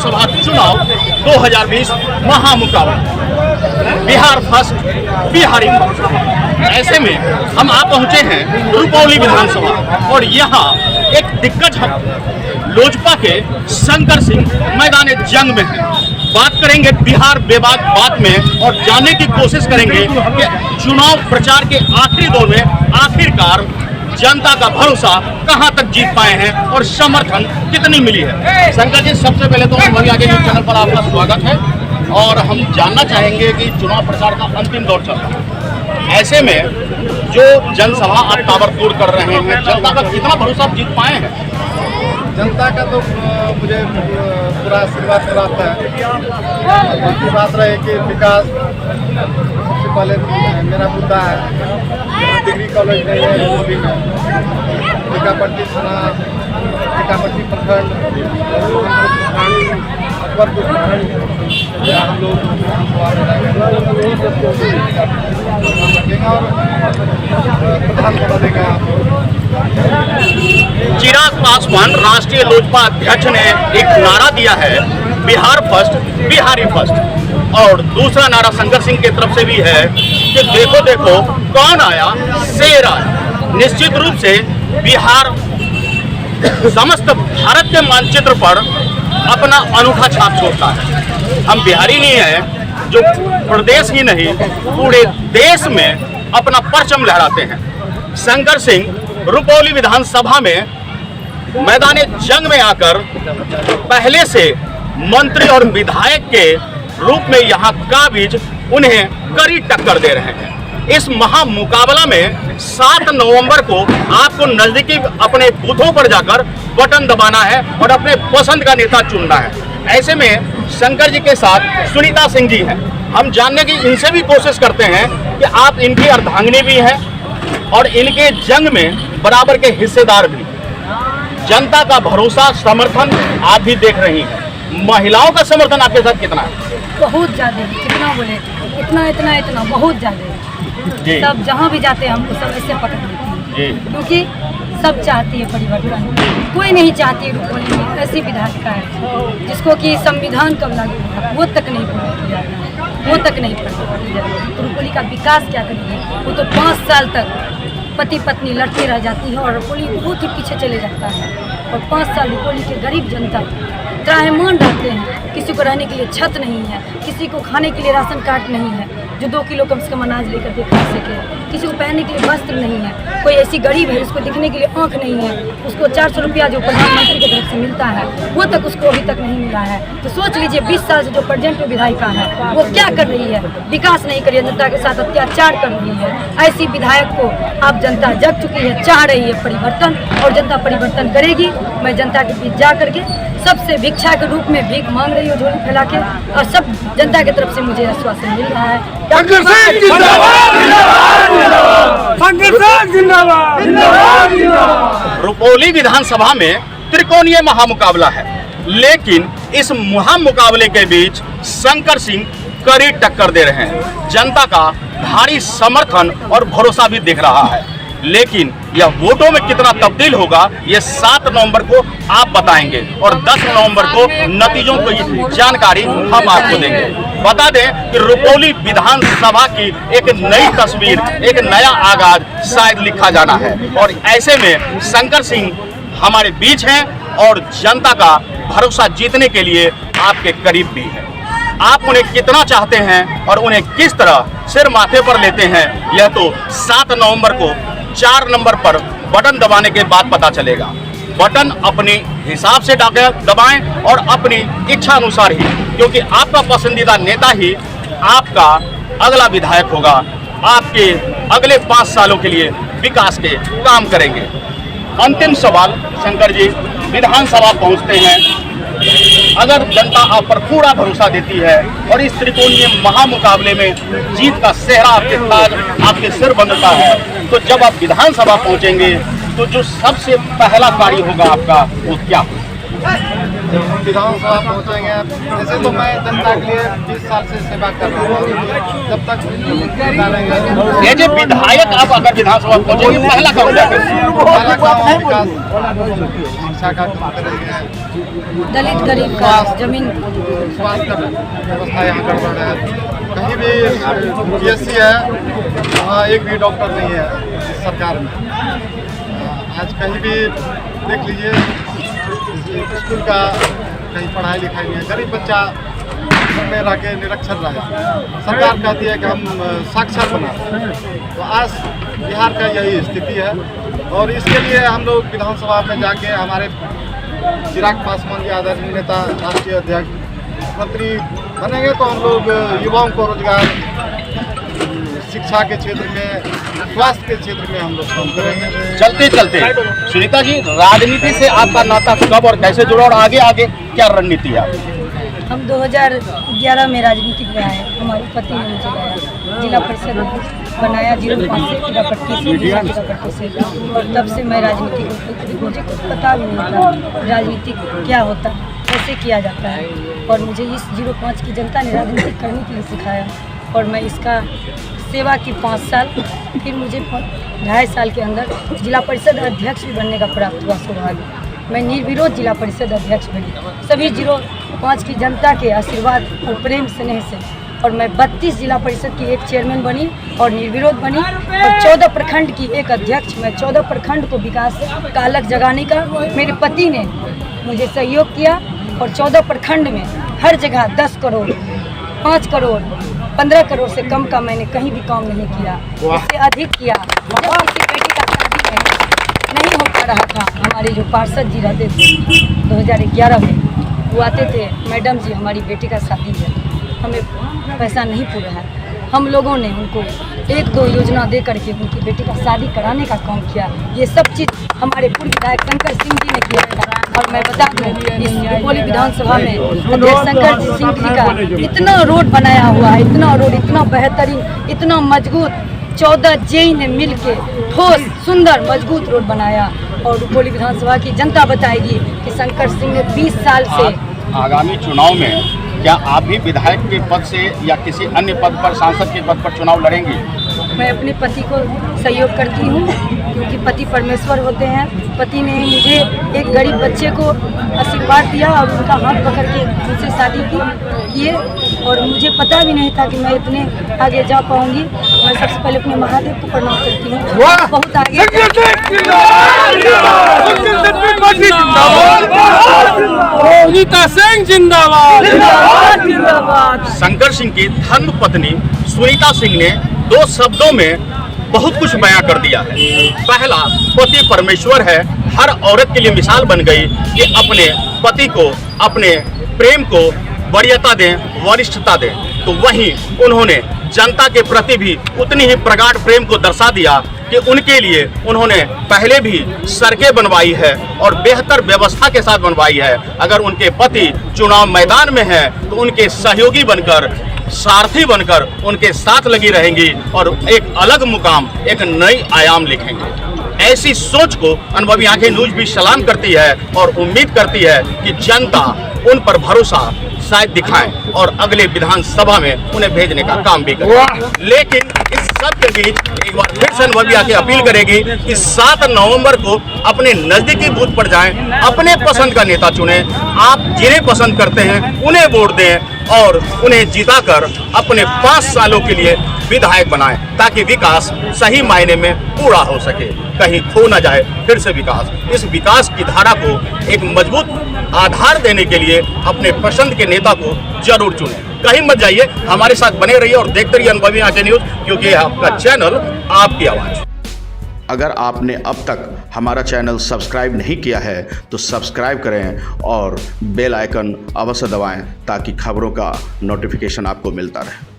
विधानसभा चुनाव 2020 महामुकाबला, Bihar first Bihari first. ऐसे में हम आ पहुंचे हैं रुपौली विधानसभा और यहाँ एक दिग्गज लोजपा के शंकर सिंह मैदान जंग में हैं। बात करेंगे बिहार विवाद बात में और जानने की कोशिश करेंगे कि चुनाव प्रचार के आखिरी दौर में आखिरकार जनता का भरोसा कहां तक जीत पाए हैं और समर्थन कितनी मिली है। शंकर जी, सबसे पहले तो भैया के न्यूज़ चैनल पर आपका स्वागत है और हम जानना चाहेंगे कि चुनाव प्रचार का अंतिम दौर चल रहा है, ऐसे में जो जनसभा आप ताबड़तोड़ कर रहे हैं, जनता का कितना भरोसा आप जीत पाए हैं? जनता का तो मुझे पूरा आशीर्वाद कराता है। बाकी बात रहे कि विकास, सबसे पहले मेरा मुद्दा है डिग्री कॉलेज नहीं है रुपौली में, टीकापट्टी थाना, टीकापट्टी प्रखंड, अकबरपुर प्रखंड, जहाँ हम लोग प्रधानसभा देगा। चिराग पासवान राष्ट्रीय लोजपा अध्यक्ष ने एक नारा दिया है, बिहार फर्स्ट बिहारी फर्स्ट, और दूसरा नारा शंकर सिंह की तरफ से भी है कि देखो देखो कौन आया, शेर आया। निश्चित रूप से बिहार समस्त भारत के मानचित्र पर अपना अनूठा छाप छोड़ता है। हम बिहारी नहीं हैं जो प्रदेश ही नहीं पूरे देश में अपना परचम लहराते हैं। शंकर सिंह रुपौली विधानसभा में मैदान जंग में आकर पहले से मंत्री और विधायक के रूप में यहाँ काबिज उन्हें कड़ी टक्कर दे रहे हैं। इस महामुकाबला में 7 नवंबर को आपको नजदीकी अपने बूथों पर जाकर बटन दबाना है और अपने पसंद का नेता चुनना है। ऐसे में शंकर जी के साथ सुनीता सिंह जी हैं। हम जानने की इनसे भी कोशिश करते हैं कि आप इनकी अर्धांगिनी भी हैं और इनके जंग में बराबर के हिस्सेदार भी। जनता का भरोसा, समर्थन आप भी देख रही हैं। महिलाओं का समर्थन आपके साथ कितना है? बहुत ज़्यादा, कितना बोले, इतना इतना इतना बहुत ज़्यादा। सब जहाँ भी जाते हैं हमको सब ऐसे पकड़ लेते हैं, क्योंकि सब चाहती है परिवर्तन। कोई नहीं चाहती रुपौली में ऐसी विधायिका है जिसको कि संविधान कब लागू होगा वो तक नहीं पढ़ी, वो तक नहीं पढ़ी। तो रुपौली का विकास क्या करेगी? वो तो 5 साल तक पति पत्नी लड़ती रह जाती है और रुपौली बहुत ही पीछे चले जाता है। और 5 साल रुपौली के गरीब जनता त्राहिमाम रहते हैं। किसी को रहने के लिए छत नहीं है, किसी को खाने के लिए राशन कार्ड नहीं है जो 2 किलो कम से कम अनाज लेकर के खा सके, किसी को पहनने के लिए वस्त्र नहीं है, कोई ऐसी गरीब है उसको दिखने के लिए आँख नहीं है, उसको 400 रुपया जो प्रधानमंत्री की तरफ से मिलता है वो तक उसको अभी तक नहीं मिला है। तो सोच लीजिए 20 साल से जो प्रेजेंट विधायिका है वो क्या कर रही है? विकास नहीं कर रही है, जनता के साथ अत्याचार कर रही है। ऐसी विधायक को अब जनता जग चुकी है, चाह रही है परिवर्तन, और जनता परिवर्तन करेगी। मैं जनता के बीच जा करके सबसे भिक्षा के रूप में भीख मांग रही हूँ झोली फैला के, और सब जनता की तरफ से मुझे आश्वासन मिल रहा है। रुपौली विधानसभा में त्रिकोणीय महामुकाबला है, लेकिन इस महामुकाबले के बीच शंकर सिंह कड़ी टक्कर दे रहे हैं। जनता का भारी समर्थन और भरोसा भी दिख रहा है, लेकिन यह वोटों में कितना तब्दील होगा ये 7 नवंबर को आप बताएंगे और 10 नवंबर को नतीजों की जानकारी हम आपको देंगे। बता दें कि रुपौली विधानसभा की एक नई तस्वीर, एक नया आगाज शायद लिखा जाना है, और ऐसे में शंकर सिंह हमारे बीच हैं और जनता का भरोसा जीतने के लिए आपके करीब भी है। आप उन्हें कितना चाहते हैं और उन्हें किस तरह सिर माथे पर लेते हैं, यह तो 7 नवंबर को 4 नंबर पर बटन दबाने के बाद पता चलेगा। बटन अपने हिसाब से दबाएं और अपनी इच्छा अनुसार ही, क्योंकि आपका पसंदीदा नेता ही आपका अगला विधायक होगा, आपके अगले 5 सालों के लिए विकास के काम करेंगे। अंतिम सवाल शंकर जी, विधानसभा पहुंचते हैं, अगर जनता आप पर पूरा भरोसा देती है और इस त्रिकोणीय महामुकाबले में जीत का सेहरा आपके ताज आपके सिर बंधता है, तो जब आप विधानसभा पहुंचेंगे तो जो सबसे पहला कार्य होगा आपका वो क्या होगा? जब हम विधानसभा पहुँचेंगे, जैसे तो मैं जनता के लिए 20 साल से सेवा कर रहा हूँ, जब तक डालेंगे ये जो विधायक आप अगर विधानसभा पहुंचेंगे पहला काम क्या करेंगे? पहला काम विकास, शिक्षा का काम करेंगे, दलित गरीब का जमीन स्वास्थ्य व्यवस्था यहाँ गड़बड़ है, कहीं भी PSC है वहाँ एक भी डॉक्टर नहीं है इस सरकार में। आज कहीं भी देख लीजिए स्कूल का कहीं पढ़ाई लिखाई नहीं है, गरीब बच्चा में रह के निरक्षर रहा। सरकार कहती है कि हम साक्षर बना, तो आज बिहार का यही स्थिति है। और इसके लिए हम लोग विधानसभा में जाके हमारे चिराग पासवान जी आदरणीय नेता, राष्ट्रीय अध्यक्ष, मंत्री बनेंगे तो हम लोग युवाओं को रोजगार, शिक्षा के क्षेत्र में, स्वास्थ्य के क्षेत्र में हम लोग काम करेंगे। चलते चलते सुनीता जी, राजनीति से आपका नाता कब और कैसे जुड़ा और आगे आगे क्या रणनीति है? हम 2011 में राजनीति में आए, हमारे पति ने मुझे जिला परिषद बनाया 05 से कीड़ापट्टी से, और तब से मैं राजनीति को मुझे कुछ पता भी नहीं था राजनीति क्या होता है, कैसे किया जाता है। और मुझे इस 05 की जनता ने राजनीति करने के लिए सिखाया, और मैं इसका सेवा की 5 साल, फिर मुझे 2.5 साल के अंदर जिला परिषद अध्यक्ष भी बनने का प्राप्त हुआ सौभाग्य। मैं निर्विरोध जिला परिषद अध्यक्ष बनी, सभी 05 की जनता के आशीर्वाद और प्रेम स्नेह से। और मैं 32 जिला परिषद की एक चेयरमैन बनी और निर्विरोध बनी, और 14 प्रखंड की एक अध्यक्छ। मैं 14 प्रखंड को विकास का अलग जगाने का मेरे पति ने मुझे सहयोग किया, और 14 प्रखंड में हर जगह 10 करोड़, 5 करोड़, 15 करोड़ से कम का मैंने कहीं भी काम नहीं किया, इससे अधिक किया। जब किसी बेटी का शादी नहीं हो पा रहा था, हमारे जो पार्षद जी रहते थे 2011 में, वो आते थे, मैडम जी हमारी बेटी का शादी है, हमें पैसा नहीं पूरा है। हम लोगों ने उनको 1-2 योजना दे करके उनकी बेटी का शादी कराने का काम किया। ये सब चीज़ हमारे पूर्व विधायक शंकर सिंह जी ने किया था। और मैं बता दूँ, इस रुपौली विधानसभा में अध्यक्ष शंकर सिंह जी का इतना रोड बनाया हुआ है, इतना रोड, इतना बेहतरीन, इतना मजबूत, 14 JE ने मिल के ठोस, सुंदर, मजबूत रोड बनाया। और रुपौली विधानसभा की जनता बताएगी कि शंकर सिंह ने 20 साल से। आगामी चुनाव में क्या आप भी विधायक के पद से या किसी अन्य पद पर, सांसद के पद पर चुनाव लड़ेंगे? मैं अपने पति को सहयोग करती हूँ, क्योंकि पति परमेश्वर होते हैं। पति ने मुझे एक गरीब बच्चे को आशीर्वाद दिया और उनका हाथ पकड़ के मुझसे शादी किए, और मुझे पता भी नहीं था कि मैं इतने आगे जा पाऊंगी। मैं सबसे पहले अपने महादेव को प्रणाम करती हूँ, बहुत आगे। शंकर सिंह की धर्म पत्नी सुनीता सिंह ने 2 शब्दों में बहुत कुछ बयां कर दिया है। पहला, पति परमेश्वर है, हर औरत के लिए मिसाल बन गई कि अपने पति को, अपने प्रेम को वरीयता दें, वरिष्ठता दें। तो वहीं उन्होंने जनता के प्रति भी उतनी ही प्रगाढ़ प्रेम को दर्शा दिया कि उनके लिए उन्होंने पहले भी सड़कें बनवाई है और बेहतर व्यवस्था के साथ बनवाई है। अगर उनके पति चुनाव मैदान में हैं तो उनके सहयोगी बनकर, सारथी बनकर उनके साथ लगी रहेंगी और एक अलग मुकाम, एक नई आयाम लिखेंगे। ऐसी सोच को अनुभवी आंखें न्यूज भी सलाम करती है और उम्मीद करती है कि जनता उन पर भरोसा शायद दिखाएं और अगले विधानसभा में उन्हें भेजने का काम भी करे। लेकिन इस सब के बीच एक बार फिर से अनुभवी आंखें अपील करेगी कि 7 नवंबर को अपने नजदीकी बूथ पर जाएं, अपने पसंद का नेता चुनें। आप जिन्हें पसंद करते हैं उन्हें वोट दें और उन्हें जिताकर अपने 5 सालों के लिए विधायक बनाएं, ताकि विकास सही मायने में पूरा हो सके, कहीं खो न जाए फिर से विकास। इस विकास की धारा को एक मजबूत आधार देने के लिए अपने पसंद के नेता को जरूर चुनें। कहीं मत जाइए, हमारे साथ बने रहिए और देखते रहिए अनुभवी आंखें न्यूज, क्योंकि यह आपका चैनल, आपकी आवाज। अगर आपने अब तक हमारा चैनल सब्सक्राइब नहीं किया है तो सब्सक्राइब करें और बेल आइकन अवश्य दबाएं, ताकि खबरों का नोटिफिकेशन आपको मिलता रहे।